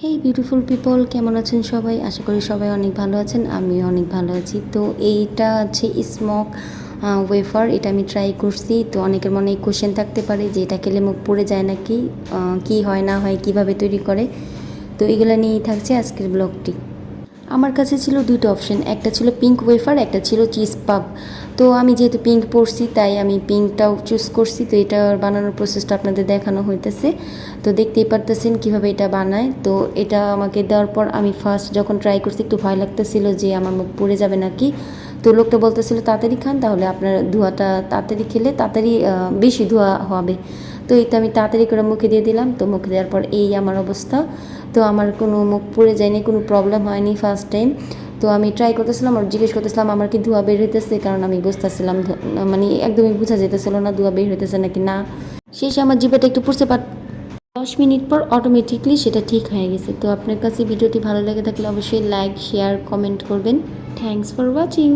হেই beautiful people, কেমন আছেন সবাই? আশা করি সবাই অনেক ভালো আছেন। আমিও অনেক ভালো আছি। তো এইটা হচ্ছে স্মোক ওয়েফার। এটা আমি ট্রাই করছি। তো অনেকের মনে কোশ্চেন থাকতে পারে যে এটা খেলে মুখ পুড়ে যায় নাকি, কি হয় না হয়, কিভাবে তৈরি করে। তো এগুলো নিয়েই থাকছে আজকের ব্লগটি। আমার কাছে ছিল দুটো অপশন, একটা ছিল পিঙ্ক ওয়েফার, একটা ছিল চিজ পাব। তো আমি যেহেতু পিঙ্ক পরছি তাই আমি পিঙ্কটাও চুজ করছি। তো এটা বানানোর প্রসেসটা আপনাদের দেখানো হইতেছে। তো দেখতেই পারতেছেন কীভাবে এটা বানায়। তো এটা আমাকে দেওয়ার পর আমি ফার্স্ট যখন ট্রাই করছি একটু ভয় লাগতেছিল যে আমার মুখ পুড়ে যাবে নাকি। তো লোকটা বলতেছিল তাড়াতাড়ি খান, তাহলে আপনার ধোঁয়াটা তাড়াতাড়ি খেলে তাড়াতাড়ি বেশি ধোঁয়া হবে। তো এই তো আমি তাড়াতাড়ি করে মুখে দিয়ে দিলাম। তো মুখে দেওয়ার পর এই আমার অবস্থা। তো আমার কোনো মুখ পুড়ে যায়নি, কোনো প্রবলেম হয়নি ফার্স্ট টাইম। তো আমি ট্রাই করতেছিলাম আর জিজ্ঞেস করতেছিলাম আমার কি ধোঁয়া বের হইতেছে, কারণ আমি বুঝতেছিলাম মানে একদমই বোঝা যেতেছিল না ধোঁয়া বের হইতেছে নাকি না। শেষে আমার জিভেটা একটু পুড়ছে, বাট 10 মিনিট পর অটোমেটিকলি সেটা ঠিক হয়ে গেছে। তো আপনার কাছে ভিডিওটি ভালো লেগে থাকলে অবশ্যই লাইক, শেয়ার, কমেন্ট করবেন। Thanks for watching.